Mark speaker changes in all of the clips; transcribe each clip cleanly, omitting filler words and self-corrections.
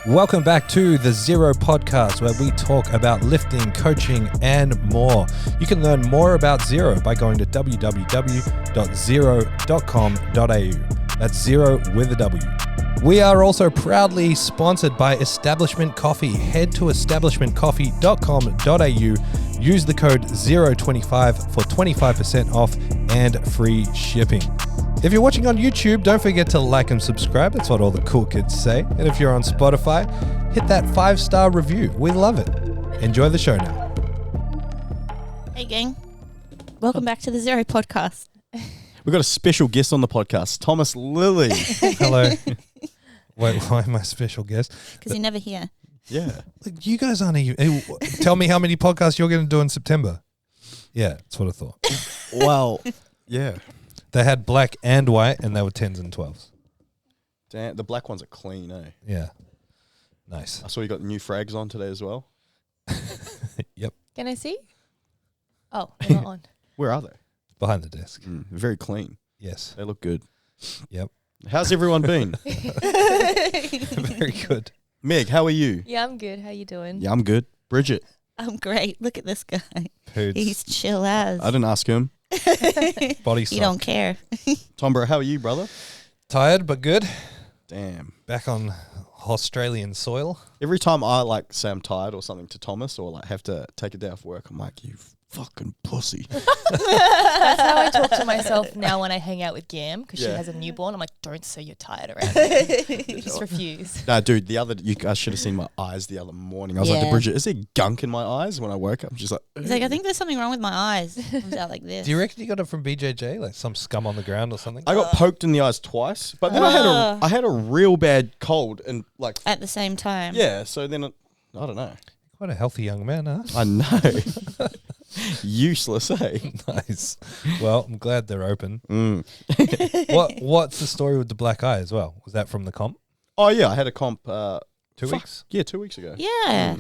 Speaker 1: Welcome back to the ZeroW Podcast, where we talk about lifting, coaching, and more. You can learn more about Zero by going to www.zero.com.au. That's Zero with a W. We are also proudly sponsored by Establishment Coffee. Head to establishmentcoffee.com.au. Use the code 025 for 25% off and free shipping. If you're watching on YouTube, don't forget to like and subscribe. That's what all the cool kids say. And if you're on Spotify, hit that 5-star review. We love it. Enjoy the show now.
Speaker 2: Hey, gang. Welcome back to the ZeroW Podcast.
Speaker 3: We've got a special guest on the podcast, Thomas Lilley.
Speaker 1: Hello. Wait, why am I a special guest?
Speaker 2: Because you're never here.
Speaker 3: Yeah.
Speaker 1: Look, you guys aren't even... Tell me how many podcasts you're going to do in September. Yeah, that's what I thought.
Speaker 3: Well, yeah.
Speaker 1: They had black and white, and they were 10s and 12s.
Speaker 3: Damn, the black ones are clean, eh?
Speaker 1: Yeah. Nice.
Speaker 3: I saw you got new frags on today as well.
Speaker 1: Yep.
Speaker 4: Can I see? Oh, they're not on.
Speaker 3: Where are they?
Speaker 1: Behind the desk.
Speaker 3: Very clean.
Speaker 1: Yes.
Speaker 3: They look good.
Speaker 1: Yep.
Speaker 3: How's everyone been?
Speaker 1: Very good.
Speaker 3: Meg, how are you?
Speaker 4: Yeah, I'm good. How you doing?
Speaker 3: Yeah, I'm good. Bridget?
Speaker 2: I'm great. Look at this guy.
Speaker 1: Poods.
Speaker 2: He's chill as.
Speaker 3: I didn't ask him.
Speaker 1: Body
Speaker 2: You
Speaker 1: soft.
Speaker 2: don't care.
Speaker 3: Tombro, how are you, brother?
Speaker 1: Tired, but good.
Speaker 3: Damn.
Speaker 1: Back on Australian soil.
Speaker 3: Every time I say I'm tired or something to Thomas or have to take a day off work, I'm like, you fucking pussy.
Speaker 4: That's how I talk to myself now when I hang out with Gam because she
Speaker 3: Yeah.
Speaker 4: has a newborn. I'm like, don't say you're tired around me. Just refuse.
Speaker 3: No, dude, you guys should have seen my eyes the other morning. I was like to
Speaker 2: Yeah.
Speaker 3: Bridget, is there gunk in my eyes when I woke up? I'm just like,
Speaker 2: He's like, I think there's something wrong with my eyes. Comes out like this.
Speaker 1: Do you reckon you got it from BJJ? Like some scum on the ground or something?
Speaker 3: I got poked in the eyes twice, but then I had a real bad cold and
Speaker 2: At the same time.
Speaker 3: yeah. So then I don't know.
Speaker 1: Quite a healthy young man, huh?
Speaker 3: I know. Useless, eh?
Speaker 1: Nice. Well, I'm glad they're open.
Speaker 3: Mm.
Speaker 1: What's the story with the black eye as well? Was that from the comp?
Speaker 3: Oh yeah, I had a comp.
Speaker 1: 2 weeks?
Speaker 3: Yeah, 2 weeks ago.
Speaker 2: Yeah.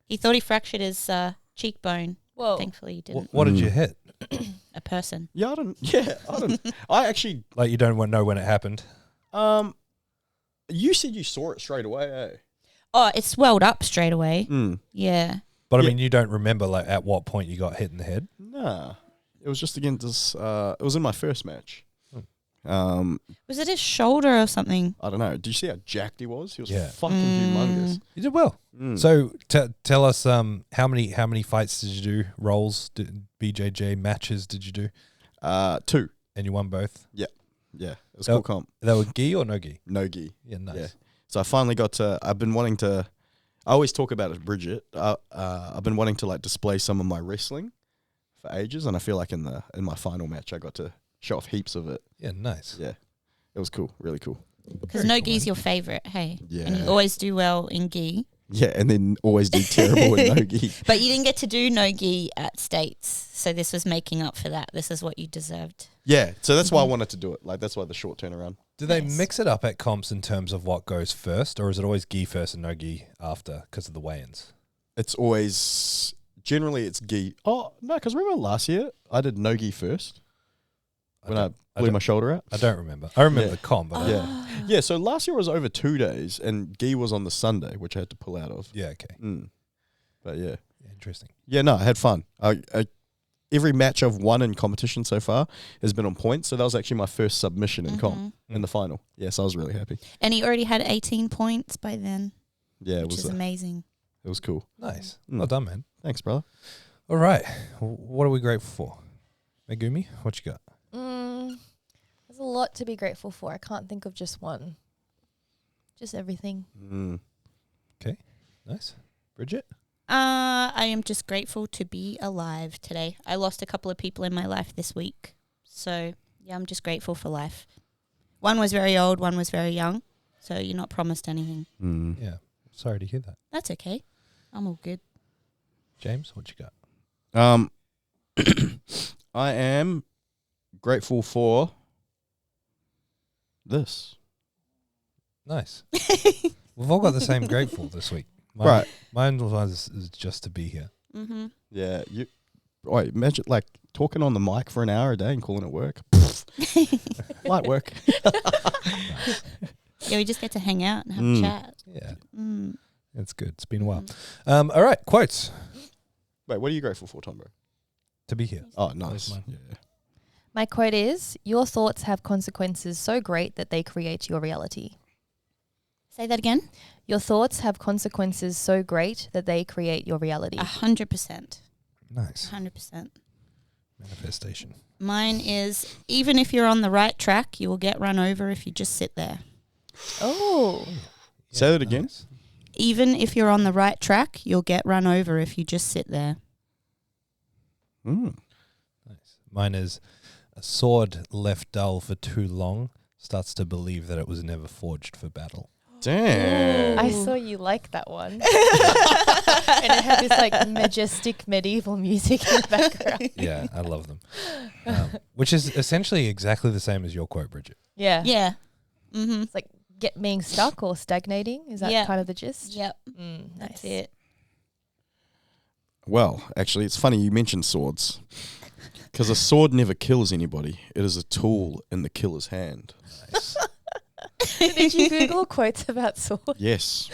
Speaker 2: He thought he fractured his cheekbone.
Speaker 4: Whoa.
Speaker 2: Thankfully, he didn't.
Speaker 1: What did you hit?
Speaker 2: A person.
Speaker 3: Yeah, I don't. I actually.
Speaker 1: Like you don't know when it happened.
Speaker 3: You said you saw it straight away, eh?
Speaker 2: Oh, it swelled up straight away. Yeah.
Speaker 1: But I
Speaker 3: Yeah.
Speaker 1: mean, you don't remember like at what point you got hit in the head?
Speaker 3: Nah, it was just against this. It was in my first match.
Speaker 2: Was it his shoulder or something?
Speaker 3: I don't know. Did you see how jacked he was? He was
Speaker 1: Yeah.
Speaker 3: fucking humongous.
Speaker 1: You did well. So tell us how many fights did you do? Roles, BJJ matches did you do?
Speaker 3: 2.
Speaker 1: And you won both?
Speaker 3: Yeah, it was cool comp.
Speaker 1: They were gi or no gi?
Speaker 3: No gi.
Speaker 1: Yeah, nice.
Speaker 3: Yeah. So I finally got to. I've been wanting to. I always talk about it, Bridget. I've been wanting to display some of my wrestling for ages, and I feel like in my final match, I got to show off heaps of it.
Speaker 1: Yeah, nice.
Speaker 3: Yeah, it was cool, really cool.
Speaker 2: Because no gi's your favourite, hey?
Speaker 3: Yeah.
Speaker 2: And you always do well in gi.
Speaker 3: Yeah, and then always do terrible in no gi.
Speaker 2: But you didn't get to do no gi at States. So this was making up for that. This is what you deserved.
Speaker 3: Yeah, so that's why I wanted to do it. That's why the short turnaround.
Speaker 1: Do they
Speaker 2: Nice.
Speaker 1: mix it up at comps in terms of what goes first, or is it always gi first and no gi after because of the weigh-ins?
Speaker 3: It's always generally it's gi. Oh no, because remember last year I did no gi first when I blew my shoulder out.
Speaker 1: I don't remember. I remember
Speaker 3: Yeah.
Speaker 1: the comp. But
Speaker 3: Yeah. So last year was over 2 days, and gi was on the Sunday, which I had to pull out of.
Speaker 1: yeah, okay.
Speaker 3: But yeah.
Speaker 1: Interesting.
Speaker 3: Yeah, no, I had fun. Every match I've won in competition so far has been on points. So that was actually my first submission in comp in the final. Yeah, so I was really happy.
Speaker 2: And he already had 18 points by then,
Speaker 3: Yeah,
Speaker 2: which is amazing.
Speaker 3: it was cool.
Speaker 1: Nice. Well done, man.
Speaker 3: Thanks, brother.
Speaker 1: All right. What are we grateful for? Megumi, what you got?
Speaker 4: There's a lot to be grateful for. I can't think of just one. Just everything.
Speaker 1: Okay. Nice. Bridget?
Speaker 2: I am just grateful to be alive today. I lost a couple of people in my life this week. So, yeah, I'm just grateful for life. One was very old, one was very young. So you're not promised anything.
Speaker 1: Yeah. Sorry to hear that.
Speaker 2: That's okay. I'm all good.
Speaker 1: James, what you got?
Speaker 3: I am grateful for this.
Speaker 1: Nice. We've all got the same grateful this week. Mine was just to be here.
Speaker 2: Mm-hmm.
Speaker 3: Yeah, imagine talking on the mic for an hour a day and calling it work. Light work.
Speaker 2: Yeah, we just get to hang out and have a chat.
Speaker 1: Yeah,
Speaker 2: Mm.
Speaker 1: it's good. It's been a while. All right, quotes
Speaker 3: Wait, what are you grateful for, Tombro?
Speaker 1: to be here.
Speaker 3: Oh, nice.
Speaker 1: mine.
Speaker 3: Yeah.
Speaker 4: My quote is, your thoughts have consequences so great that they create your reality.
Speaker 2: Say that again.
Speaker 4: Your thoughts have consequences so great that they create your reality.
Speaker 2: 100%.
Speaker 1: Nice
Speaker 2: 100%.
Speaker 1: manifestation.
Speaker 2: Mine is, even if you're on the right track, you will get run over if you just sit there.
Speaker 4: Oh.
Speaker 3: Say that again.
Speaker 1: Nice.
Speaker 2: Even if you're on the right track, you'll get run over if you just sit there.
Speaker 3: Mm.
Speaker 1: Nice. Mine is a sword left dull for too long starts to believe that it was never forged for battle.
Speaker 3: Damn.
Speaker 4: I saw you like that one. And it had this like majestic medieval music in the background.
Speaker 1: Yeah, I love them. Which is essentially exactly the same as your quote, Bridget.
Speaker 4: Yeah.
Speaker 2: Yeah. Mm-hmm.
Speaker 4: It's like being stuck or stagnating. Is that
Speaker 2: Yeah.
Speaker 4: kind of the gist?
Speaker 2: Yep.
Speaker 4: Nice.
Speaker 2: That's it.
Speaker 3: Well, actually, it's funny you mentioned swords. Because a sword never kills anybody. It is a tool in the killer's hand.
Speaker 1: Nice.
Speaker 4: Did you Google quotes about swords?
Speaker 3: Yes.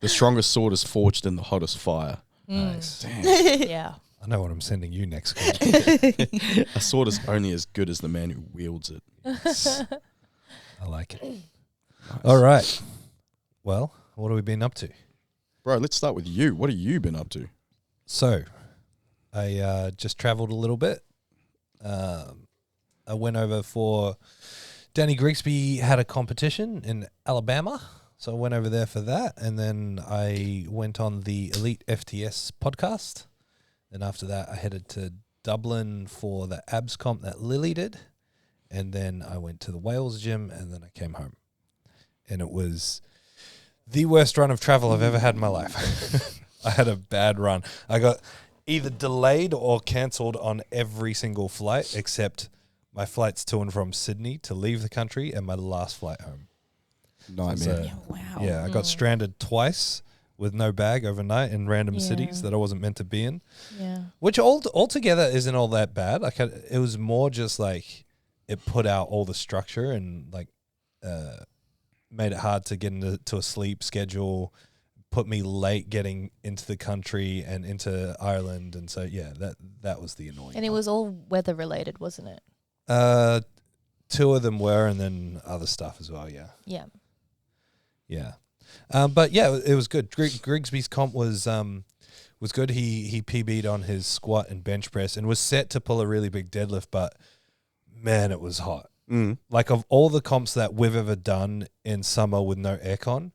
Speaker 3: The strongest sword is forged in the hottest fire.
Speaker 1: Nice.
Speaker 3: Damn.
Speaker 4: Yeah.
Speaker 1: I know what I'm sending you next week.
Speaker 3: A sword is only as good as the man who wields it.
Speaker 1: I like it.
Speaker 3: Nice.
Speaker 1: All right. Well, what have we been up to?
Speaker 3: Bro, let's start with you. What have you been up to?
Speaker 1: So, I just traveled a little bit. I went over for Danny Grigsby had a competition in Alabama, so I went over there for that, and then I went on the Elite FTS podcast. Then after that, I headed to Dublin for the abs comp that Lilley did, and then I went to the Wales gym, and then I came home. And it was the worst run of travel I've ever had in my life. I had a bad run. I got either delayed or cancelled on every single flight except my flights to and from Sydney to leave the country and my last flight home.
Speaker 3: Nightmare.
Speaker 1: So,
Speaker 2: Yeah, wow.
Speaker 1: yeah, I got stranded twice with no bag overnight in random cities that I wasn't meant to be in,
Speaker 4: Yeah.
Speaker 1: which altogether isn't all that bad. Like it was more just like it put out all the structure and like made it hard to get into a sleep schedule, put me late getting into the country and into Ireland, and so yeah, that was the annoying.
Speaker 4: And it
Speaker 1: part.
Speaker 4: was all weather related, wasn't it?
Speaker 1: Two of them were, and then other stuff as well. Yeah,
Speaker 4: Yeah.
Speaker 1: yeah. But yeah, it was good. Grigsby's comp was good. He PB'd on his squat and bench press and was set to pull a really big deadlift, but man, it was hot.
Speaker 3: Mm.
Speaker 1: Like of all the comps that we've ever done in summer with no aircon,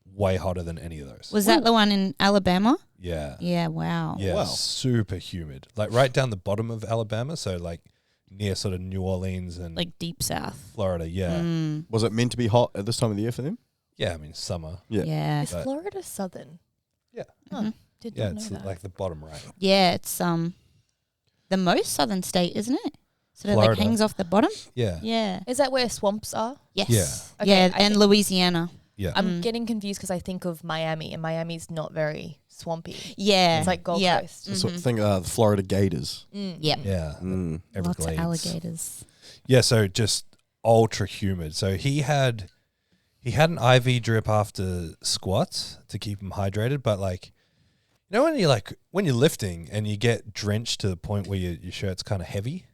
Speaker 1: way hotter than any of those.
Speaker 2: Was that the one in Alabama?
Speaker 1: Yeah.
Speaker 2: Yeah, wow.
Speaker 1: Yeah,
Speaker 3: Wow.
Speaker 1: super humid. Like right down the bottom of Alabama, so like near sort of New Orleans and
Speaker 2: Like deep south.
Speaker 1: Florida. Yeah.
Speaker 2: Mm,
Speaker 3: Was it meant to be hot at this time of the year for them?
Speaker 1: Yeah, I mean summer.
Speaker 3: Yeah.
Speaker 2: yeah.
Speaker 4: Is
Speaker 1: But-
Speaker 4: Florida southern?
Speaker 1: Yeah.
Speaker 4: Oh,
Speaker 2: Mhm.
Speaker 4: did
Speaker 1: Yeah,
Speaker 4: not
Speaker 1: it's
Speaker 4: know that.
Speaker 1: like the bottom right.
Speaker 2: Yeah, it's the most southern state, isn't it? Sort of like
Speaker 1: Florida.
Speaker 2: hangs off the bottom.
Speaker 1: Yeah.
Speaker 2: Yeah.
Speaker 4: Is that where swamps are?
Speaker 2: Yes.
Speaker 1: Yeah.
Speaker 4: Okay,
Speaker 2: yeah,
Speaker 4: I
Speaker 2: and Louisiana.
Speaker 1: Yeah.
Speaker 4: I'm
Speaker 2: Mm.
Speaker 4: getting confused because I think of Miami, and Miami's not very swampy.
Speaker 2: Yeah.
Speaker 4: It's like Gold
Speaker 2: yeah.
Speaker 4: Coast.
Speaker 3: So
Speaker 2: Mhm.
Speaker 3: think the Florida Gators.
Speaker 2: Yeah.
Speaker 1: Yeah.
Speaker 3: Mm.
Speaker 2: Lots of
Speaker 1: Everglades.
Speaker 2: alligators.
Speaker 1: Yeah, so just ultra humid. So he had an IV drip after squats to keep him hydrated, but like, you know when you're lifting and you get drenched to the point where your shirt's kind of heavy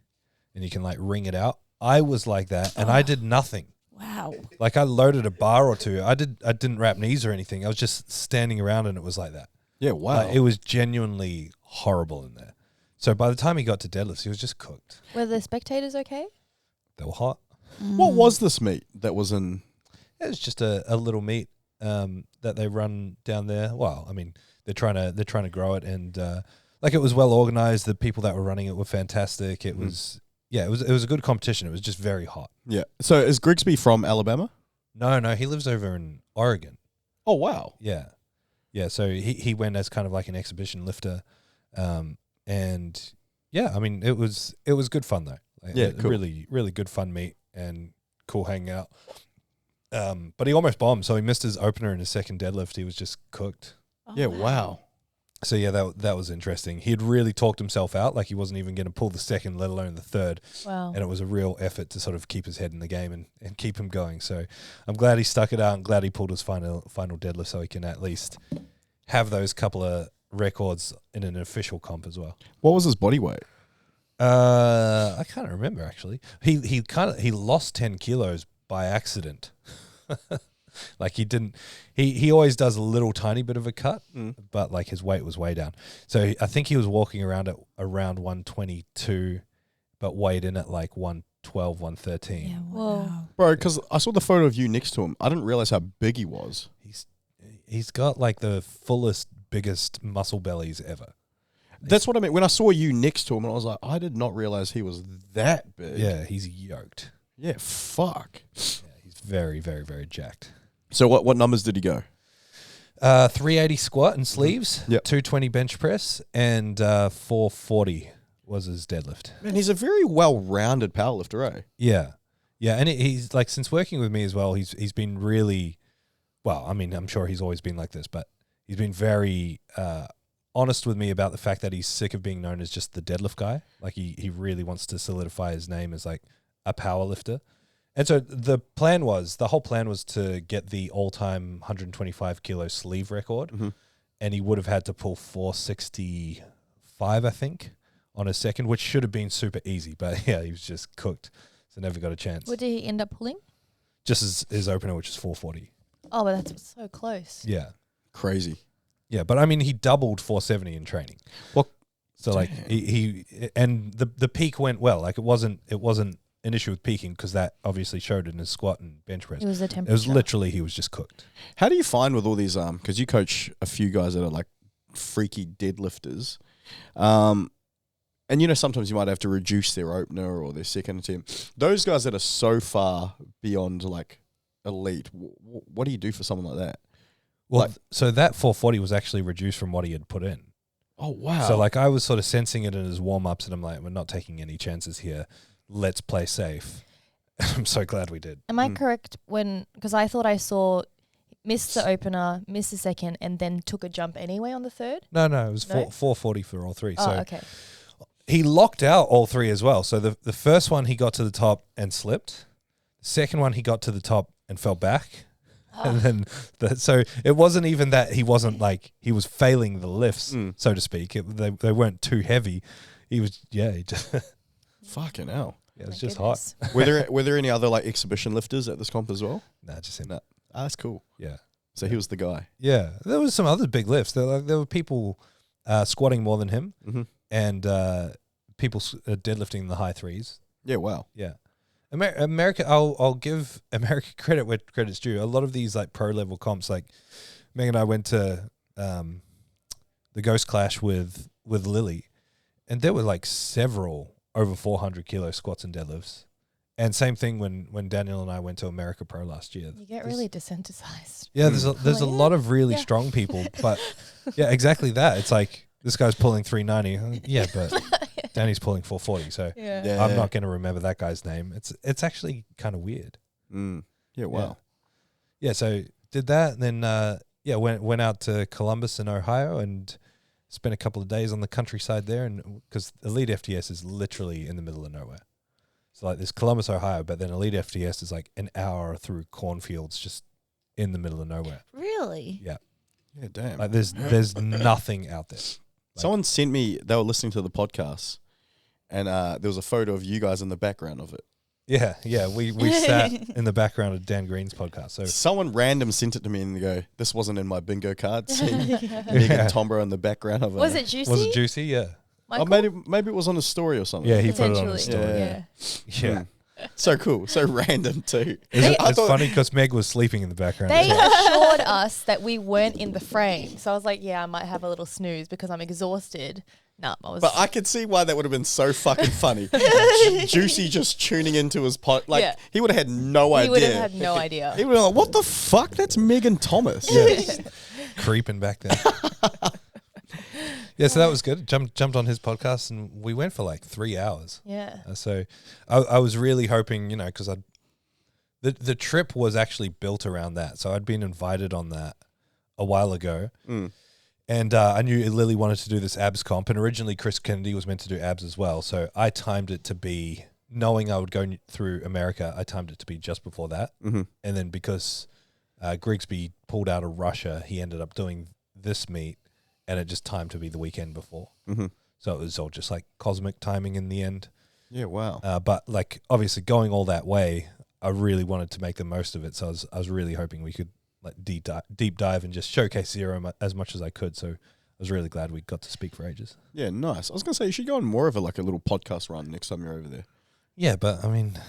Speaker 1: and you can like wring it out. I was like that and I did nothing.
Speaker 2: Wow.
Speaker 1: Like I loaded a bar or two. I didn't wrap knees or anything. I was just standing around and it was like that.
Speaker 3: Yeah, wow.
Speaker 1: Like, it was genuinely horrible in there. So by the time he got to deadlifts, he was just cooked.
Speaker 4: Were the spectators okay?
Speaker 1: They were hot.
Speaker 3: What was this meat that was in?
Speaker 1: It was just a little meet that they run down there. Well, I mean, they're trying to grow it, and like it was well organized. The people that were running it were fantastic. It was it was a good competition. It was just very hot.
Speaker 3: Yeah. So is Grigsby from Alabama?
Speaker 1: No, he lives over in Oregon.
Speaker 3: Oh, wow.
Speaker 1: Yeah. So he went as kind of like an exhibition lifter, and yeah, I mean it was good fun though. Like,
Speaker 3: Yeah, cool.
Speaker 1: really good fun meet and cool hanging out. But he almost bombed, so he missed his opener in his second deadlift. He was just cooked.
Speaker 2: Oh,
Speaker 3: Yeah, wow.
Speaker 1: So yeah, that was interesting. He'd really talked himself out, like he wasn't even going to pull the second, let alone the third.
Speaker 4: Wow.
Speaker 1: And it was a real effort to sort of keep his head in the game and keep him going. So I'm glad he stuck it out. I'm glad he pulled his final deadlift so he can at least have those couple of records in an official comp as well.
Speaker 3: What was his body weight?
Speaker 1: I can't remember actually. He lost 10 kilos by accident. Like he always does a little tiny bit of a cut, but like his weight was way down. So I think he was walking around at around 122, but weighed in at like 112, 113.
Speaker 2: Yeah,
Speaker 4: Whoa.
Speaker 3: Bro, because I saw the photo of you next to him. I didn't realize how big he was.
Speaker 1: He's got like the fullest, biggest muscle bellies ever.
Speaker 3: That's what I mean. When I saw you next to him, and I was like, I did not realize he was that big.
Speaker 1: Yeah, he's yoked.
Speaker 3: Yeah, fuck.
Speaker 1: Yeah, he's very, very, very jacked.
Speaker 3: So what numbers did he go?
Speaker 1: 380 squat and sleeves,
Speaker 3: Yep.
Speaker 1: 220 bench press, and 440 was his deadlift.
Speaker 3: Man, he's a very well-rounded powerlifter, eh?
Speaker 1: Yeah, yeah, and he's like, since working with me as well, he's been really, well, I mean, I'm sure he's always been like this, but he's been very honest with me about the fact that he's sick of being known as just the deadlift guy. Like he really wants to solidify his name as like a powerlifter. And so the whole plan was to get the all-time 125 kilo sleeve record, and he would have had to pull 465, I think, on his second, which should have been super easy. But yeah, he was just cooked, so never got a chance.
Speaker 4: What did he end up pulling?
Speaker 1: Just as his opener, which is 440.
Speaker 4: Oh, but that's so close.
Speaker 1: Yeah,
Speaker 3: Crazy.
Speaker 1: yeah, but I mean, he doubled 470 in training.
Speaker 3: Well,
Speaker 1: So like he and the peak went well. Like it wasn't an issue with peaking because that obviously showed in his squat and bench press.
Speaker 4: It was the
Speaker 1: It
Speaker 4: temperature.
Speaker 1: was literally, he was just cooked.
Speaker 3: how do you find with all these, because you coach a few guys that are like freaky deadlifters, and you know, sometimes you might have to reduce their opener or their second attempt. Those guys that are so far beyond like elite, what do you do for someone like that?
Speaker 1: Well,
Speaker 3: Like-
Speaker 1: so that 440 was actually reduced from what he had put in.
Speaker 3: Oh, wow.
Speaker 1: So like I was sort of sensing it in his warm-ups, and I'm like, we're not taking any chances here. Let's play safe. I'm so glad we did.
Speaker 4: Am I correct because I thought I saw missed the opener, missed the second, and then took a jump anyway on the third?
Speaker 1: No, it was
Speaker 4: No?
Speaker 1: 440 for all three.
Speaker 4: Oh,
Speaker 1: So
Speaker 4: okay.
Speaker 1: he locked out all three as well. So the first one, he got to the top and slipped. The second one, he got to the top and fell back. And then, so it wasn't even that he wasn't like, he was failing the lifts, so to speak. They weren't too heavy. He was, he just,
Speaker 3: Fucking hell.
Speaker 1: it was
Speaker 4: My
Speaker 1: just
Speaker 4: goodness.
Speaker 1: hot.
Speaker 3: Were there any other like exhibition lifters at this comp as well?
Speaker 1: Nah, just him.
Speaker 3: No. Ah, that's cool.
Speaker 1: Yeah.
Speaker 3: So he was the guy.
Speaker 1: Yeah. There was some other big lifts. There were people squatting more than him, and people deadlifting in the high threes.
Speaker 3: Yeah, wow.
Speaker 1: Yeah. America, I'll give America credit where credit's due. A lot of these like pro level comps, like Meg and I went to the Ghost Clash with Lilley, and there were like several over 400 kilo squats and deadlifts. And same thing when Daniel and I went to America Pro last year.
Speaker 4: You get really desensitized.
Speaker 1: Yeah, there's a
Speaker 4: Like,
Speaker 1: lot of really
Speaker 4: yeah.
Speaker 1: strong people, but yeah, exactly that. It's like this guy's pulling 390. Yeah, but Danny's pulling 440. So
Speaker 4: Yeah.
Speaker 1: I'm not going to remember that guy's name. It's actually kind of weird.
Speaker 3: Yeah, wow.
Speaker 1: Yeah, so did that, and then went out to Columbus in Ohio and spent a couple of days on the countryside there, and because Elite FTS is literally in the middle of nowhere. So like there's Columbus, Ohio, but then Elite FTS is like an hour through cornfields, just in the middle of nowhere.
Speaker 2: Really?
Speaker 1: Yeah,
Speaker 3: Yeah, damn.
Speaker 1: like there's nothing out there.
Speaker 3: Someone sent me, they were listening to the podcast, and there was a photo of you guys in the background of it.
Speaker 1: Yeah, we sat in the background of Dan Green's podcast. So
Speaker 3: Someone random sent it to me and they go, this wasn't in my bingo card. Seeing Meg
Speaker 1: Yeah.
Speaker 3: and Tombro in the background of it.
Speaker 4: Was it juicy?
Speaker 1: was it juicy? Yeah,
Speaker 3: Oh, maybe it was on a story or something.
Speaker 1: yeah, he put it on his
Speaker 4: Potentially.
Speaker 1: story.
Speaker 3: Yeah.
Speaker 1: Yeah,
Speaker 3: So cool. So random too.
Speaker 1: it's funny because Meg was sleeping in the background.
Speaker 4: They
Speaker 1: as well.
Speaker 4: assured us that we weren't in the frame. So I was like, yeah, I might have a little snooze because I'm exhausted. No, I was.
Speaker 3: But I could see why that would have been so fucking funny. Juicy just tuning into his pod. Like,
Speaker 4: Yeah.
Speaker 3: he would have had no
Speaker 4: he
Speaker 3: idea.
Speaker 4: would have had no idea.
Speaker 3: He would have been like, what the fuck? That's Megan Thomas.
Speaker 1: Yeah, creeping back there. Yeah, so that was good. Jumped on his podcast and we went for like 3 hours.
Speaker 4: Yeah.
Speaker 1: So I was really hoping, because the trip was actually built around that. So I'd been invited on that a while ago, And I knew Lilley wanted to do this abs comp, and originally Chris Kennedy was meant to do abs as well. So I timed it to be, knowing I would go through America, I timed it to be just before that.
Speaker 3: Mm-hmm.
Speaker 1: And then because Grigsby pulled out of Russia, he ended up doing this meet, and it just timed to be the weekend before.
Speaker 3: Mm-hmm.
Speaker 1: So it was all just like cosmic timing in the end.
Speaker 3: Yeah, wow.
Speaker 1: But like obviously going all that way, I really wanted to make the most of it. So I was really hoping we could like deep dive and just showcase Zero as much as I could. So I was really glad we got to speak for ages.
Speaker 3: Yeah, nice. I was going to say, you should go on more of a little podcast run next time you're over there.
Speaker 1: Yeah, but I mean,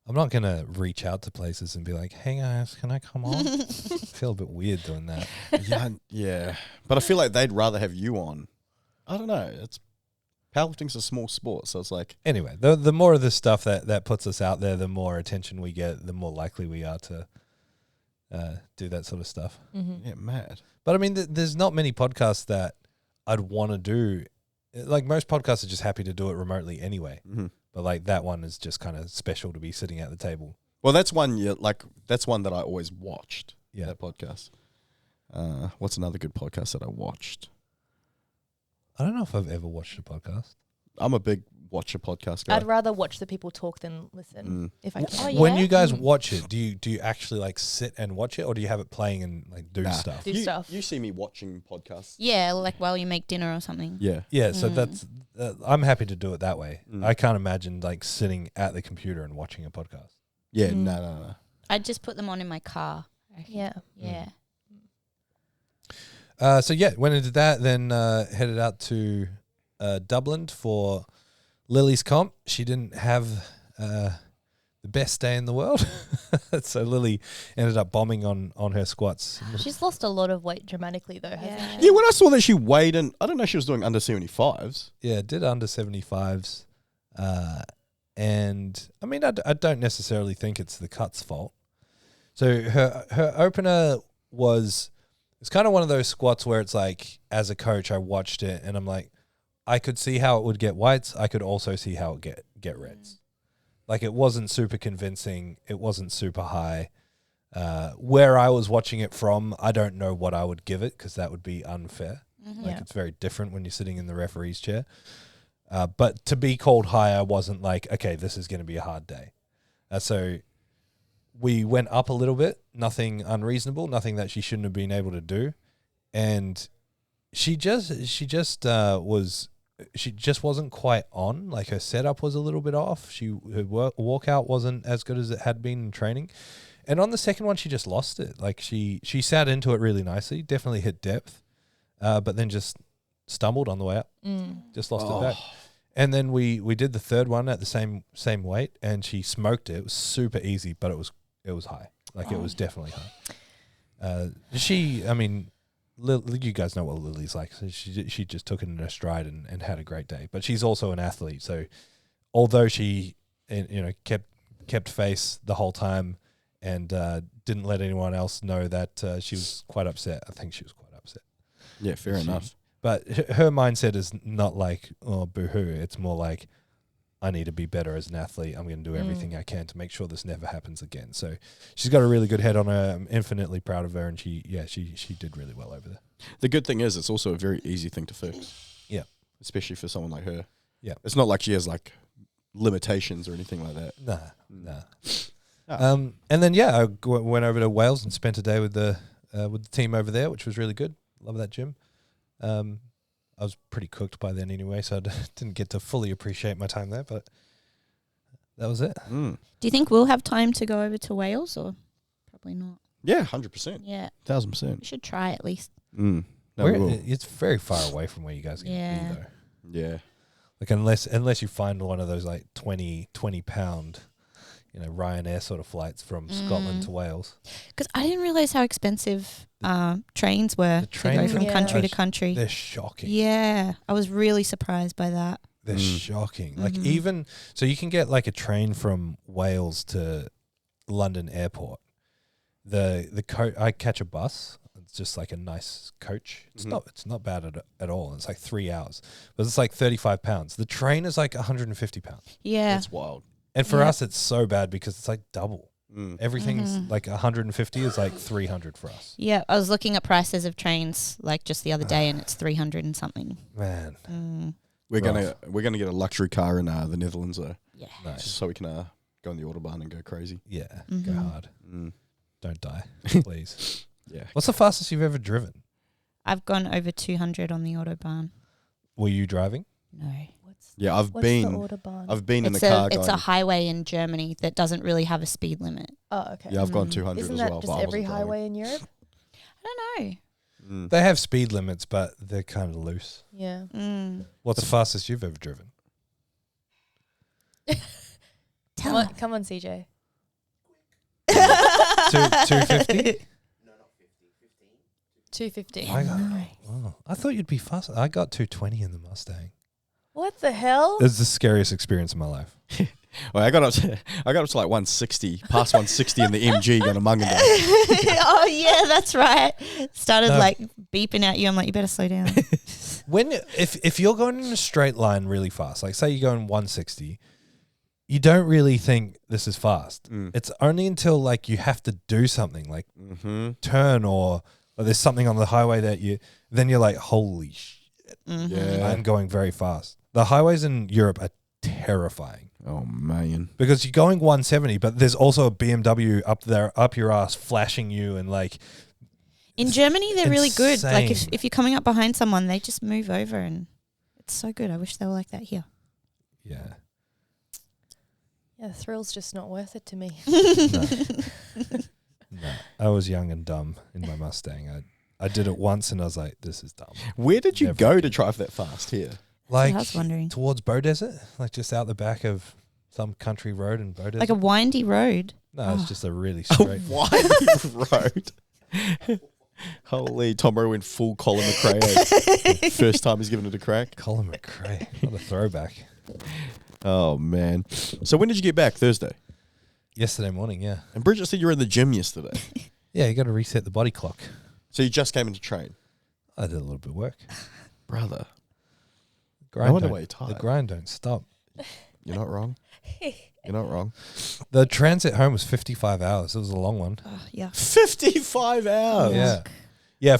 Speaker 1: I'm not going to reach out to places and be like, hey guys, can I come on? I feel a bit weird doing that.
Speaker 3: Yeah. But I feel like they'd rather have you on. I don't know. Powerlifting's a small sport, so it's like...
Speaker 1: Anyway, the more of this stuff that puts us out there, the more attention we get, the more likely we are to do that sort of stuff.
Speaker 4: Mm-hmm.
Speaker 3: Yeah, mad.
Speaker 1: But I mean, there's not many podcasts that I'd want to do. Like most podcasts are just happy to do it remotely anyway.
Speaker 3: Mm-hmm.
Speaker 1: But like that one is just kind of special to be sitting at the table.
Speaker 3: Well, that's one that's one that I always watched.
Speaker 1: Yeah.
Speaker 3: That podcast. What's another good podcast that I watched?
Speaker 1: I don't know if I've ever watched a podcast.
Speaker 3: I'm a big watcher podcast guy.
Speaker 4: I'd rather watch the people talk than listen if I can.
Speaker 2: Oh, yeah?
Speaker 1: When you guys watch it, do you actually like sit and watch it, or do you have it playing and like do stuff?
Speaker 4: Do stuff.
Speaker 3: You see me watching podcasts.
Speaker 2: Yeah, like while you make dinner or something.
Speaker 3: Yeah.
Speaker 1: Yeah, so
Speaker 2: Mm.
Speaker 1: that's I'm happy to do it that way.
Speaker 3: Mm.
Speaker 1: I can't imagine like sitting at the computer and watching a podcast.
Speaker 3: Yeah,
Speaker 4: Mm.
Speaker 3: no.
Speaker 2: I'd just put them on in my car.
Speaker 4: Yeah.
Speaker 2: Yeah.
Speaker 1: So yeah, went into that, then headed out to Dublin for Lilley's comp. She didn't have the best day in the world, so Lilley ended up bombing on her squats.
Speaker 4: She's lost a lot of weight dramatically though, hasn't
Speaker 2: Yeah.
Speaker 4: she?
Speaker 3: Yeah, when I saw that she weighed in, I don't know, she was doing under 75s.
Speaker 1: Yeah, did under 75s, and I mean I don't necessarily think it's the cut's fault. So her opener was, it's kind of one of those squats where it's like, as a coach, I watched it and I'm like, I could see how it would get whites. I could also see how it get reds. Like it wasn't super convincing. It wasn't super high. Where I was watching it from, I don't know what I would give it because that would be unfair.
Speaker 2: Mm-hmm.
Speaker 1: Like
Speaker 4: Yeah.
Speaker 1: it's very different when you're sitting in the referee's chair. But to be called high, I wasn't like, okay, this is going to be a hard day. So we went up a little bit, nothing unreasonable, nothing that she shouldn't have been able to do. And she just wasn't quite on. Like her setup was a little bit off. Her walkout wasn't as good as it had been in training. And on the second one, she just lost it. Like she sat into it really nicely, definitely hit depth, but then just stumbled on the way up, just lost it back. And then we did the third one at the same weight, and she smoked it. It was super easy, but it was high. Like it was definitely high. You guys know what Lily's like. So she just took it in her stride and had a great day. But she's also an athlete. So although she kept face the whole time and didn't let anyone else know that she was quite upset. I think she was quite upset.
Speaker 3: Yeah, fair enough.
Speaker 1: But her mindset is not like, oh, boo-hoo. It's more like, I need to be better as an athlete. I'm going to do everything I can to make sure this never happens again. So she's got a really good head on her. I'm infinitely proud of her, and she did really well over there.
Speaker 3: The good thing is it's also a very easy thing to fix.
Speaker 1: Yeah.
Speaker 3: Especially for someone like her.
Speaker 1: Yeah.
Speaker 3: It's not like she has like limitations or anything like that.
Speaker 1: Nah.
Speaker 3: Oh.
Speaker 1: And then, I went over to Wales and spent a day with the team over there, which was really good. Love that gym. I was pretty cooked by then anyway, so I didn't get to fully appreciate my time there, but that was it.
Speaker 3: Mm.
Speaker 2: Do you think we'll have time to go over to Wales or probably not?
Speaker 3: Yeah, 100%.
Speaker 2: Yeah.
Speaker 3: 1,000%.
Speaker 2: We should try at least.
Speaker 3: Mm. No, we will.
Speaker 1: It's very far away from where you guys are going to be, though.
Speaker 3: Yeah.
Speaker 1: Like unless you find one of those like 20 pound, Ryanair sort of flights from Scotland to Wales.
Speaker 2: Because I didn't realize how expensive trains were
Speaker 1: The
Speaker 2: to go
Speaker 1: trains
Speaker 2: from
Speaker 4: are-
Speaker 2: country to
Speaker 1: Yeah.
Speaker 2: country.
Speaker 1: They're shocking.
Speaker 2: Yeah, I was really surprised by that.
Speaker 1: They're shocking. Like
Speaker 2: Mhm.
Speaker 1: even so, you can get like a train from Wales to London Airport. I catch a bus. It's just like a nice coach. It's not bad at all. It's like 3 hours, but it's like £35. The train is like £150.
Speaker 2: Yeah.
Speaker 3: That's wild.
Speaker 1: And for
Speaker 2: Yeah.
Speaker 1: us, it's so bad because it's like double. Everything's like 150 is like 300 for us.
Speaker 2: Yeah, I was looking at prices of trains like just the other day, and it's 300 and something.
Speaker 1: Man,
Speaker 3: We're gonna get a luxury car in the Netherlands though,
Speaker 2: Yeah.
Speaker 1: nice.
Speaker 3: just so we can go on the autobahn and go crazy.
Speaker 1: Yeah, go hard. Don't die, please.
Speaker 3: Yeah.
Speaker 1: What's the fastest you've ever driven?
Speaker 2: I've gone over 200 on the autobahn.
Speaker 1: Were you driving?
Speaker 2: No.
Speaker 3: Yeah, I've
Speaker 4: What's
Speaker 3: been
Speaker 4: the Autobahn?
Speaker 3: in the car.
Speaker 2: It's a
Speaker 3: going,
Speaker 2: highway in Germany that doesn't really have a speed limit.
Speaker 4: Oh, okay.
Speaker 3: yeah, I've gone 200
Speaker 4: Isn't
Speaker 3: as
Speaker 4: that
Speaker 3: well.
Speaker 4: just
Speaker 3: but I
Speaker 4: every
Speaker 3: wasn't driving.
Speaker 4: highway in Europe?
Speaker 2: I don't know.
Speaker 1: They have speed limits, but they're kind of loose.
Speaker 4: Yeah.
Speaker 1: What's the fastest you've ever driven?
Speaker 4: Come on, CJ.
Speaker 1: 250?
Speaker 4: 250.
Speaker 1: I thought you'd be faster. I got 220 in the Mustang.
Speaker 4: What the hell?
Speaker 1: It was the scariest experience of my life.
Speaker 3: Well, I got up to like 160, past 160 in the MG on a Mungan day.
Speaker 2: Oh yeah, that's right. Started
Speaker 1: No.
Speaker 2: like beeping at you. I'm like, you better slow down.
Speaker 1: If you're going in a straight line really fast, like say you're going 160, you don't really think this is fast. It's only until like you have to do something like turn or there's something on the highway that then you're like, holy shit,
Speaker 3: Yeah.
Speaker 1: I'm going very fast. The highways in Europe are terrifying.
Speaker 3: Oh man.
Speaker 1: Because you're going 170, but there's also a BMW up your ass flashing you and like.
Speaker 2: In Germany, they're really good. Like
Speaker 1: Insane.
Speaker 2: if you're coming up behind someone, they just move over, and it's so good. I wish they were like that here.
Speaker 1: Yeah.
Speaker 4: Yeah, the thrill's just not worth it to me.
Speaker 1: No, I was young and dumb in my Mustang. I did it once and I was like, this is dumb.
Speaker 3: Where did you
Speaker 1: Never
Speaker 3: go to
Speaker 1: again.
Speaker 3: drive that fast here?
Speaker 1: Like
Speaker 2: I was wondering.
Speaker 1: towards Bow Desert, like just out the back of some country road in Bow Desert.
Speaker 2: Like a windy road.
Speaker 1: No, it's just a really
Speaker 3: A
Speaker 1: straight.
Speaker 3: windy road. Holy, Tombro went full Colin McRae. First time he's given it a crack.
Speaker 1: Colin McRae. What a throwback.
Speaker 3: Oh man. So when did you get back? Thursday.
Speaker 1: Yesterday morning, yeah.
Speaker 3: And Bridget said you were in the gym yesterday.
Speaker 1: Yeah, you got to reset the body clock.
Speaker 3: So you just came into train.
Speaker 1: I did a little bit of work.
Speaker 3: Brother.
Speaker 1: Grind
Speaker 3: wonder
Speaker 1: don't-
Speaker 3: why you're tired.
Speaker 1: The grind don't stop.
Speaker 3: You're not wrong. You're not wrong.
Speaker 1: The transit home was 55 hours. It was a long one.
Speaker 2: Oh, yeah.
Speaker 3: 55 hours.
Speaker 1: Yeah. Yeah,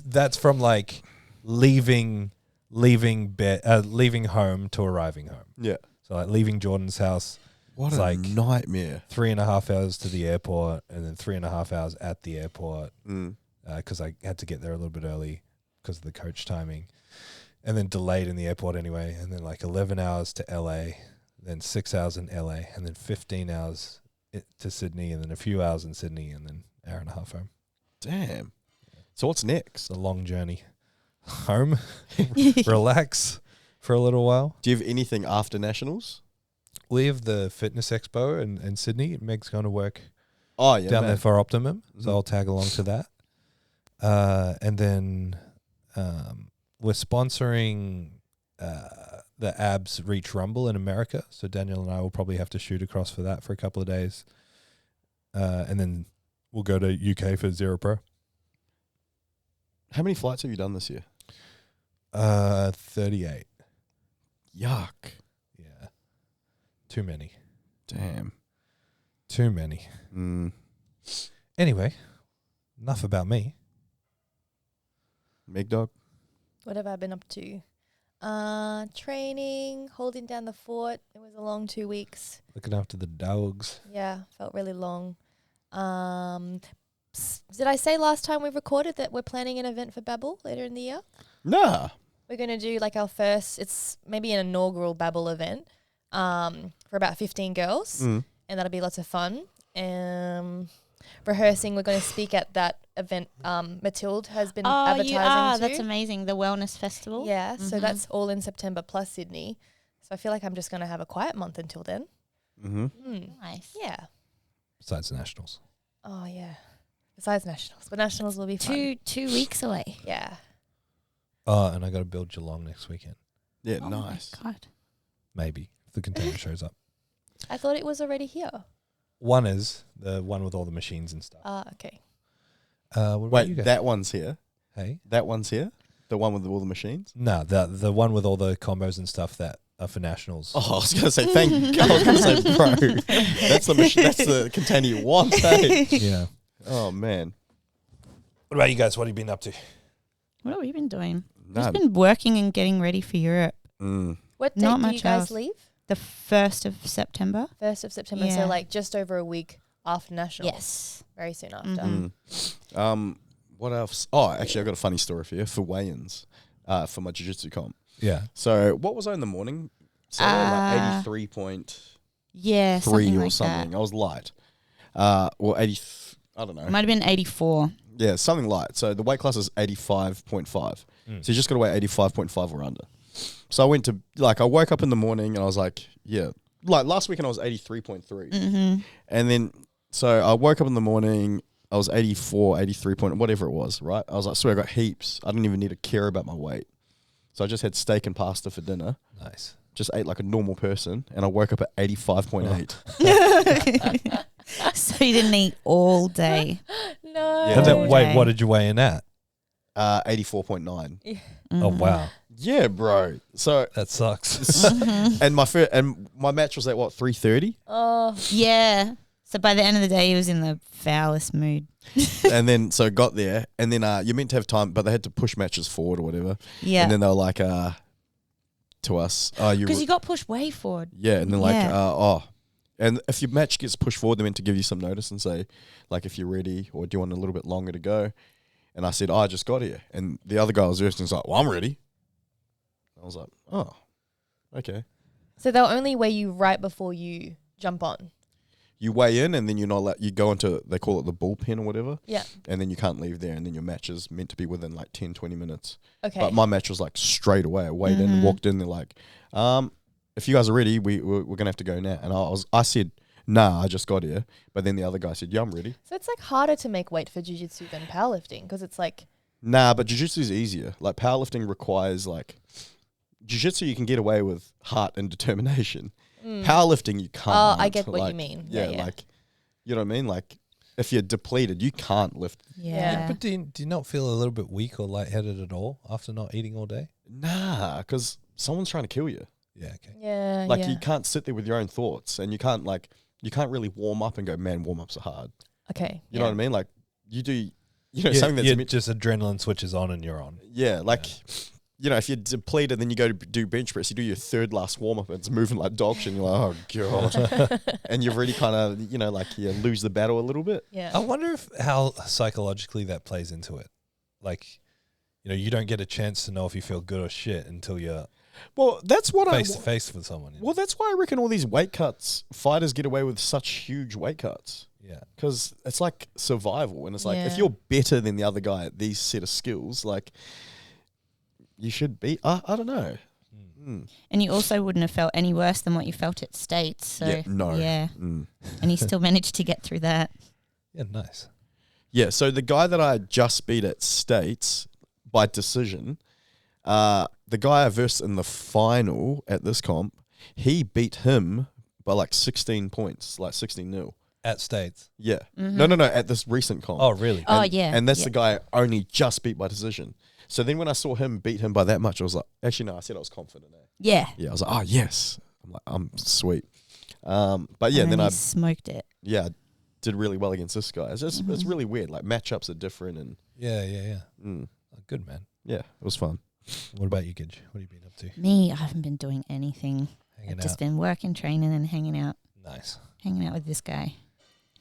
Speaker 1: that's from like leaving home to arriving home.
Speaker 3: Yeah.
Speaker 1: So like leaving Jordan's house,
Speaker 3: What
Speaker 1: It's
Speaker 3: a
Speaker 1: like-
Speaker 3: nightmare.
Speaker 1: 3.5 hours to the airport, and then 3.5 hours at the airport
Speaker 3: Mm.
Speaker 1: because I had to get there a little bit early because of the coach timing, and then delayed in the airport anyway, and then like 11 hours to LA, then 6 hours in LA, and then 15 hours to Sydney, and then a few hours in Sydney, and then hour and a half home.
Speaker 3: Damn. So what's next?
Speaker 1: It's a long journey. Home, relax for a little while.
Speaker 3: Do you have anything after nationals?
Speaker 1: We have the fitness expo in Sydney. Meg's going to work
Speaker 3: Oh yeah,
Speaker 1: down
Speaker 3: man.
Speaker 1: there for Optimum,
Speaker 3: Mhm.
Speaker 1: so I'll tag along to that. And then we're sponsoring the Abs Reach Rumble in America. So Daniel and I will probably have to shoot across for that for a couple of days. And then we'll go to UK for Zero Pro.
Speaker 3: How many flights have you done this year?
Speaker 1: 38.
Speaker 3: Yuck.
Speaker 1: Yeah. Too many.
Speaker 3: Damn.
Speaker 1: Too many.
Speaker 3: Mm.
Speaker 1: Anyway, enough about me.
Speaker 3: Meg dog.
Speaker 4: What have I been up to? Training, holding down the fort. It was a long 2 weeks.
Speaker 1: Looking after the dogs.
Speaker 4: Yeah, felt really long. Did I say last time we recorded that we're planning an event for Babel later in the year?
Speaker 3: Nah.
Speaker 4: We're going to do like our first, it's maybe an inaugural Babel event for about 15 girls.
Speaker 3: Mm.
Speaker 4: And that'll be lots of fun. Rehearsing, we're going to speak at that event Mathilde has been
Speaker 2: Oh,
Speaker 4: advertising
Speaker 2: you are.
Speaker 4: to.
Speaker 2: That's amazing. The wellness festival.
Speaker 4: Yeah, so
Speaker 2: Mhm.
Speaker 4: that's all in September plus Sydney. So I feel like I'm just going to have a quiet month until then.
Speaker 3: Mm-hmm.
Speaker 2: Nice.
Speaker 4: Yeah.
Speaker 1: Besides nationals.
Speaker 4: Oh, yeah. Besides nationals. But nationals will be fun.
Speaker 2: 2 weeks away.
Speaker 4: Yeah.
Speaker 1: Oh, and I got to build Geelong next weekend.
Speaker 3: Yeah,
Speaker 2: Oh
Speaker 3: nice.
Speaker 2: my God.
Speaker 1: Maybe if the container shows up.
Speaker 4: I thought it was already here.
Speaker 1: One is the one with all the machines and stuff.
Speaker 4: Okay.
Speaker 1: What about you
Speaker 3: Wait,
Speaker 1: guys?
Speaker 3: that one's here.
Speaker 1: Hey,
Speaker 3: That one's here. The one with all the machines.
Speaker 1: no, the one with all the combos and stuff that for nationals.
Speaker 3: Oh, I was going to say, thank God. I was going to say, bro, that's the container you want, hey?
Speaker 1: Yeah.
Speaker 3: Oh, man.
Speaker 1: What about you guys? What have you been up to?
Speaker 2: What have we been doing?
Speaker 3: Nah.
Speaker 2: Just been working and getting ready for Europe.
Speaker 4: What date
Speaker 2: Not
Speaker 4: do
Speaker 2: much
Speaker 4: you guys
Speaker 2: else.
Speaker 4: leave?
Speaker 2: The 1st of September.
Speaker 4: 1st of September.
Speaker 2: Yeah.
Speaker 4: So like just over a week after Nationals.
Speaker 2: Yes.
Speaker 4: Very soon after.
Speaker 2: Mhm.
Speaker 3: What else? Oh, actually, I've got a funny story for you for weigh-ins for my jiu-jitsu comp.
Speaker 1: Yeah.
Speaker 3: So what was I in the morning? So like 83.3
Speaker 2: Yeah, something
Speaker 3: or
Speaker 2: like
Speaker 3: something.
Speaker 2: that.
Speaker 3: I was light. Well, 80, I don't know.
Speaker 2: It might have been 84.
Speaker 3: Yeah, something light. So the weight class is 85.5. So you just got to weigh 85.5 or under. So I went to, like, I woke up in the morning and I was like, yeah. Like last weekend I was 83.3.
Speaker 2: Mm-hmm.
Speaker 3: And then, so I woke up in the morning, I was 84, 83 point, whatever it was, right? I was like, swear I got heaps. I didn't even need to care about my weight. So I just had steak and pasta for dinner.
Speaker 1: Nice.
Speaker 3: Just ate like a normal person. And I woke up at 85.8.
Speaker 2: So you didn't eat all day.
Speaker 4: No.
Speaker 3: Yeah.
Speaker 1: And then,
Speaker 2: Okay.
Speaker 1: wait, what did you weigh in at?
Speaker 3: 84.9.
Speaker 1: Oh, wow.
Speaker 3: Yeah, bro. So,
Speaker 1: That sucks.
Speaker 3: and my match was at what, 3:30?
Speaker 4: Oh.
Speaker 2: Yeah. So by the end of the day, he was in the foulest mood.
Speaker 3: And then, so got there. And then you're meant to have time, but they had to push matches forward or whatever.
Speaker 2: Yeah.
Speaker 3: And then they were like, to us,
Speaker 2: Because you got pushed way forward.
Speaker 3: yeah, and then like,
Speaker 2: Yeah.
Speaker 3: and if your match gets pushed forward, they're meant to give you some notice and say, like, if you're ready or do you want a little bit longer to go? And I said, I just got here. And the other guy was there and was like, well, I'm ready. I was like, oh, okay.
Speaker 4: So they'll only weigh you right before you jump on.
Speaker 3: You weigh in and then you're not allowed, you go into, they call it the bullpen or whatever.
Speaker 4: Yeah.
Speaker 3: And then you can't leave there. And then your match is meant to be within like 10, 20 minutes.
Speaker 4: Okay.
Speaker 3: But my match was like straight away. I weighed in, walked in, they're like, if you guys are ready, we're going to have to go now. And I said, nah, I just got here. But then the other guy said, yeah, I'm ready.
Speaker 4: So it's like harder to make weight for jiu-jitsu than powerlifting because it's like,
Speaker 3: Nah, but jiu-jitsu is easier. Like powerlifting requires like, jiu-jitsu you can get away with heart and determination. Powerlifting you can't.
Speaker 4: oh, I get what
Speaker 3: Like,
Speaker 4: you mean.
Speaker 3: Yeah, like, you know what I mean? Like, if you're depleted, you can't lift.
Speaker 2: Yeah.
Speaker 1: But do you not feel a little bit weak or lightheaded at all after not eating all day?
Speaker 3: Nah, because someone's trying to kill you.
Speaker 1: Yeah, okay.
Speaker 4: Yeah.
Speaker 3: Like
Speaker 4: yeah.
Speaker 3: you can't sit there with your own thoughts, and you can't really warm up and go, man, warm-ups are hard.
Speaker 4: Okay.
Speaker 3: You know what I mean? Like you do,
Speaker 1: Yeah,
Speaker 3: something that's
Speaker 1: yeah, just adrenaline switches on and you're on.
Speaker 3: yeah, like. You know, if you're depleted, then you go to do bench press, you do your third last warm up, and it's moving like dog shit, and you're like, oh god, and you've really kind of, you know, like you lose the battle a little bit.
Speaker 4: Yeah.
Speaker 1: I wonder how psychologically that plays into it. Like, you know, you don't get a chance to know if you feel good or shit until you're
Speaker 3: Well, that's what
Speaker 1: face to face with someone. you know?
Speaker 3: Well, that's why I reckon all these weight cuts, fighters get away with such huge weight cuts.
Speaker 1: Yeah.
Speaker 3: Because it's like survival, and it's like if
Speaker 4: Yeah.
Speaker 3: you're better than the other guy at these set of skills, like you should be. I don't know.
Speaker 2: And you also wouldn't have felt any worse than what you felt at States. So
Speaker 3: Yeah, no.
Speaker 2: Yeah.
Speaker 3: Mm.
Speaker 2: And you still managed to get through that.
Speaker 1: Yeah, nice.
Speaker 3: Yeah. So the guy that I just beat at States by decision, the guy I versed in the final at this comp, he beat him by like 16 points, like 16-0.
Speaker 1: At States.
Speaker 3: Yeah. No, at this recent comp.
Speaker 1: Oh, really?
Speaker 2: Oh,
Speaker 3: And-
Speaker 2: yeah.
Speaker 3: And that's
Speaker 2: yeah.
Speaker 3: the guy I only just beat by decision. So then when I saw him beat him by that much, I was like, actually, no, I said I was confident.
Speaker 2: Yeah.
Speaker 3: Yeah, I was like, oh, yes. I'm like, I'm sweet. But yeah,
Speaker 2: And
Speaker 3: then
Speaker 2: he
Speaker 3: I
Speaker 2: smoked it.
Speaker 3: did really well against this guy. It's really weird. Like matchups are different and
Speaker 1: Yeah. Oh, good, man.
Speaker 3: yeah, it was fun.
Speaker 1: What about you, Gidge? What have you been up to?
Speaker 2: Me, I haven't been doing anything.
Speaker 1: Hanging
Speaker 2: I've
Speaker 1: out.
Speaker 2: just been working, training, and hanging out
Speaker 1: Nice.
Speaker 2: with this guy.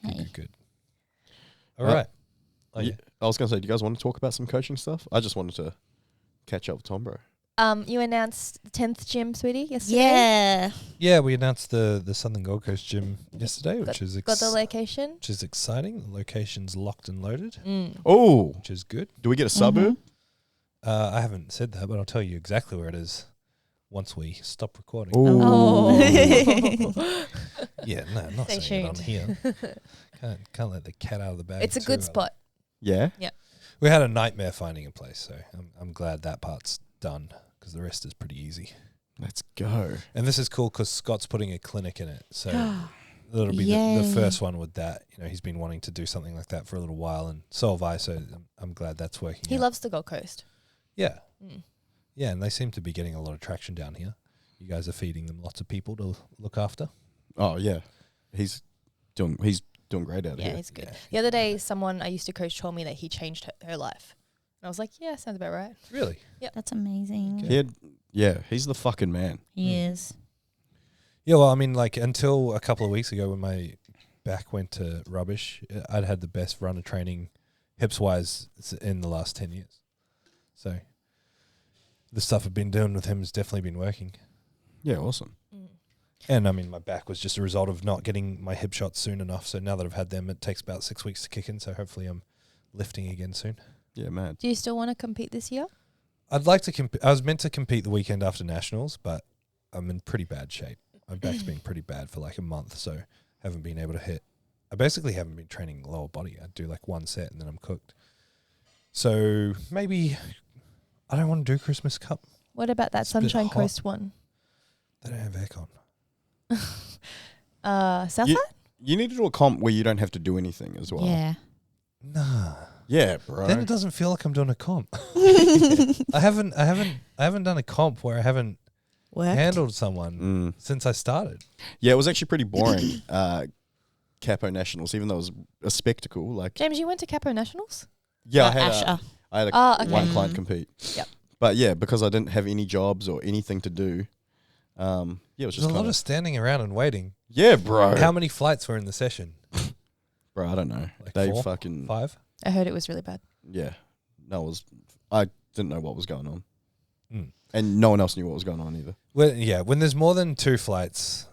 Speaker 2: Hey.
Speaker 1: Good. All right. Oh, yeah.
Speaker 3: I was going to say, do you guys want to talk about some coaching stuff? I just wanted to catch up with Tombro.
Speaker 4: You announced the 10th gym, sweetie, yesterday.
Speaker 2: Yeah.
Speaker 1: Yeah, we announced the Southern Gold Coast gym yesterday, which is
Speaker 4: Got the location?
Speaker 1: which is exciting. The location's locked and loaded,
Speaker 3: Oh,
Speaker 1: which is good.
Speaker 3: do we get a suburb?
Speaker 1: I haven't said that, but I'll tell you exactly where it is once we stop recording.
Speaker 2: Oh.
Speaker 1: Yeah, no, I'm not
Speaker 4: Stay
Speaker 1: saying it on
Speaker 4: tuned.
Speaker 1: here. Can't let the cat out of the bag.
Speaker 4: It's a
Speaker 1: too
Speaker 4: good
Speaker 1: early.
Speaker 4: spot.
Speaker 3: Yeah.
Speaker 1: We had a nightmare finding a place, so I'm glad that part's done because the rest is pretty easy.
Speaker 3: Let's go.
Speaker 1: And this is cool because Scott's putting a clinic in it, so that'll be the
Speaker 2: Yay.
Speaker 1: first one with that. You know, he's been wanting to do something like that for a little while, and so have I. So I'm glad that's working.
Speaker 4: He
Speaker 1: out.
Speaker 4: loves the Gold Coast.
Speaker 1: Yeah, yeah, and they seem to be getting a lot of traction down here. you guys are feeding them lots of people to look after.
Speaker 3: Oh yeah, he's doing great out
Speaker 4: Yeah,
Speaker 3: here.
Speaker 4: he's good. The other day, someone I used to coach told me that he changed her life. And I was like, yeah, sounds about right.
Speaker 1: Really?
Speaker 2: That's amazing.
Speaker 3: He's the fucking man.
Speaker 2: He is.
Speaker 1: Yeah, well, I mean, like, until a couple of weeks ago when my back went to rubbish, I'd had the best run of training hips-wise in the last 10 years. So the stuff I've been doing with him has definitely been working.
Speaker 3: Yeah, awesome.
Speaker 1: And, I mean, my back was just a result of not getting my hip shots soon enough. So now that I've had them, it takes about 6 weeks to kick in. So hopefully I'm lifting again soon.
Speaker 3: Yeah, man.
Speaker 4: Do you still want to compete this year?
Speaker 1: I'd like to compete. I was meant to compete the weekend after Nationals, but I'm in pretty bad shape. My back's been pretty bad for like a month, so haven't been able to hit. I basically haven't been training lower body. I do like one set and then I'm cooked. So maybe I don't want to do Christmas Cup.
Speaker 4: What about that
Speaker 1: It's a bit
Speaker 4: Sunshine
Speaker 1: hot.
Speaker 4: Coast one?
Speaker 1: They don't have aircon.
Speaker 4: Southside?
Speaker 3: You need to do a comp where you don't have to do anything as well.
Speaker 2: Yeah.
Speaker 1: Nah.
Speaker 3: Yeah, bro.
Speaker 1: Then it doesn't feel like I'm doing a comp. I haven't done a comp where I haven't
Speaker 2: Worked.
Speaker 1: handled someone since I started.
Speaker 3: Yeah, it was actually pretty boring. Capo Nationals, even though it was a spectacle. Like,
Speaker 4: James, you went to Capo Nationals?
Speaker 3: yeah,
Speaker 2: Asher.
Speaker 3: I had
Speaker 4: Okay.
Speaker 3: one client compete.
Speaker 4: Yep.
Speaker 3: But yeah, because I didn't have any jobs or anything to do, it was
Speaker 1: There's
Speaker 3: just
Speaker 1: a lot of standing around and waiting.
Speaker 3: yeah, bro.
Speaker 1: How many flights were in the session?
Speaker 3: Bro, I don't know.
Speaker 1: Like
Speaker 3: They
Speaker 1: 4?
Speaker 3: fucking
Speaker 1: 5?
Speaker 4: I heard it was really bad.
Speaker 3: yeah. No, I didn't know what was going on,
Speaker 1: Mm.
Speaker 3: and no one else knew what was going on either.
Speaker 1: Well, yeah, when there's more than 2 flights,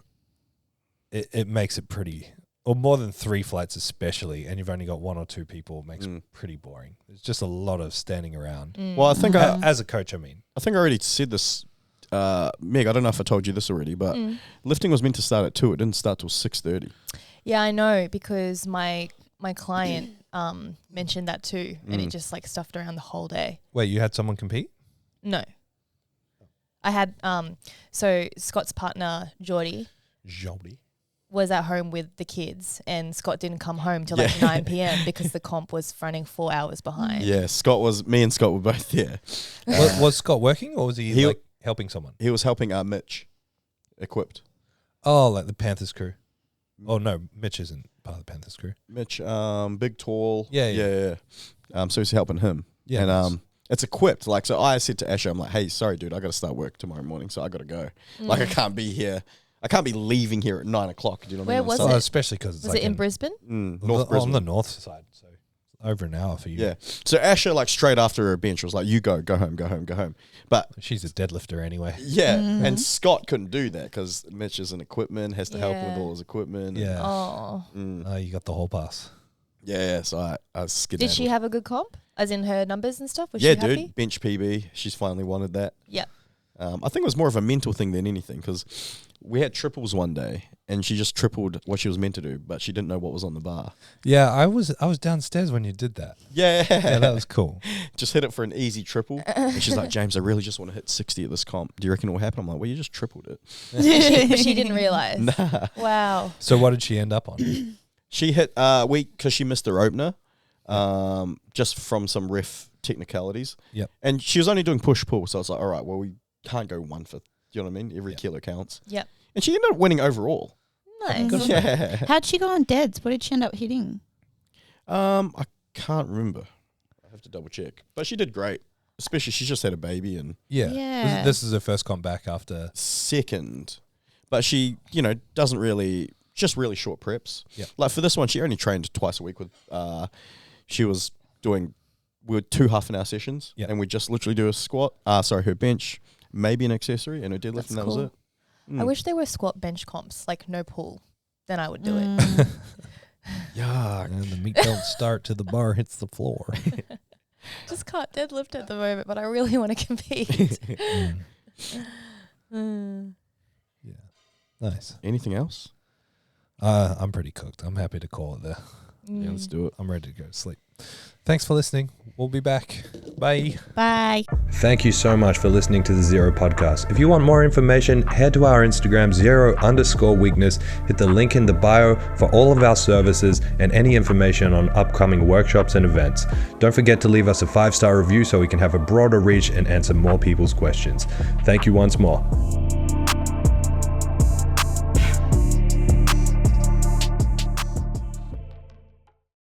Speaker 1: it makes it pretty, or more than 3 flights especially, and you've only got 1 or 2 people, it makes it pretty boring. It's just a lot of standing around.
Speaker 3: Well, I think
Speaker 1: As a coach, I mean.
Speaker 3: I already said this, Meg. I don't know if I told you this already, but lifting was meant to start at 2. It didn't start till 6:30.
Speaker 4: Yeah, I know, because my client mentioned that too, and it just like stuffed around the whole day.
Speaker 1: Wait, you had someone compete?
Speaker 4: No. I had, so Scott's partner, Geordie, was at home with the kids, and Scott didn't come home till like 9 p.m. because the comp was running 4 hours behind.
Speaker 3: Yeah, me and Scott were both there.
Speaker 1: Was Scott working, or was he like helping someone?
Speaker 3: He was helping Mitch, equipped.
Speaker 1: Oh, like the Panthers crew. Oh no, Mitch isn't part of the Panthers crew.
Speaker 3: Mitch, big, tall.
Speaker 1: Yeah.
Speaker 3: So he's helping him.
Speaker 1: Yeah,
Speaker 3: and
Speaker 1: nice.
Speaker 3: it's equipped. Like, so I said to Asher, I'm like, hey, sorry, dude, I got to start work tomorrow morning, so I got to go. Like, I can't be here. I can't be leaving here at 9 o'clock. Do you know what I mean?
Speaker 4: Where was
Speaker 1: Well,
Speaker 4: it?
Speaker 1: especially because it's
Speaker 4: Was
Speaker 1: like
Speaker 4: it in Brisbane?
Speaker 3: North Brisbane.
Speaker 1: on the north side, so over an hour for you.
Speaker 3: Yeah. So Asher, like, straight after her bench was like, you go home. But
Speaker 1: She's a deadlifter anyway.
Speaker 3: yeah, and Scott couldn't do that because Mitch is an equipment, has to help him with
Speaker 4: Yeah.
Speaker 3: all his equipment.
Speaker 1: Yeah.
Speaker 4: Oh.
Speaker 1: Oh, you got the whole pass.
Speaker 3: Yeah, so I skedaddled.
Speaker 4: Did she have a good comp? As in her numbers and stuff? Was
Speaker 3: Yeah,
Speaker 4: she happy?
Speaker 3: dude, bench PB. She's finally wanted that.
Speaker 4: Yep.
Speaker 3: I think it was more of a mental thing than anything because we had triples one day and she just tripled what she was meant to do, but she didn't know what was on the bar.
Speaker 1: Yeah, I was downstairs when you did that.
Speaker 3: Yeah,
Speaker 1: Yeah, that was cool.
Speaker 3: just hit it for an easy triple. And she's like, James, I really just want to hit 60 at this comp. Do you reckon it will happen? I'm like, well, you just tripled it.
Speaker 4: She didn't realize.
Speaker 3: Nah.
Speaker 4: Wow.
Speaker 1: So what did she end up on?
Speaker 3: She hit because she missed her opener, just from some ref technicalities.
Speaker 1: Yep.
Speaker 3: And she was only doing push-pull, so I was like, all right, well, we can't go 1/5. Do you know what I mean? Every kilo counts.
Speaker 4: Yep.
Speaker 3: And she ended up winning overall.
Speaker 4: Nice.
Speaker 1: Good.
Speaker 3: Yeah.
Speaker 2: How'd she go on deads? What did she end up hitting?
Speaker 3: I can't remember. I have to double check. But she did great. Especially she's just had a baby and
Speaker 1: Yeah.
Speaker 2: Yeah.
Speaker 1: This is her first comp back after.
Speaker 3: second. But she, doesn't really, just really short preps.
Speaker 1: Yep.
Speaker 3: Like for this one, she only trained twice a week with, we were 2 half-an-hour sessions.
Speaker 1: Yep.
Speaker 3: And we just literally do a squat, her bench, maybe an accessory and her deadlift,
Speaker 4: That's
Speaker 3: and that
Speaker 4: cool.
Speaker 3: was it.
Speaker 4: I wish there were squat bench comps, like no pull. Then I would do it.
Speaker 2: Mm.
Speaker 3: Yeah.
Speaker 1: And the meat don't start till the bar hits the floor.
Speaker 4: Just can't deadlift at the moment, but I really want to compete.
Speaker 1: Yeah. Nice.
Speaker 3: Anything else?
Speaker 1: I'm pretty cooked. I'm happy to call it there.
Speaker 3: Yeah, let's do it.
Speaker 1: I'm ready to go to sleep. Thanks for listening. We'll be back. Bye.
Speaker 2: Bye.
Speaker 1: Thank you so much for listening to the ZeroW Podcast. If you want more information, head to our Instagram, ZeroW_weakness. Hit the link in the bio for all of our services and any information on upcoming workshops and events. Don't forget to leave us a 5-star review so we can have a broader reach and answer more people's questions. Thank you once more.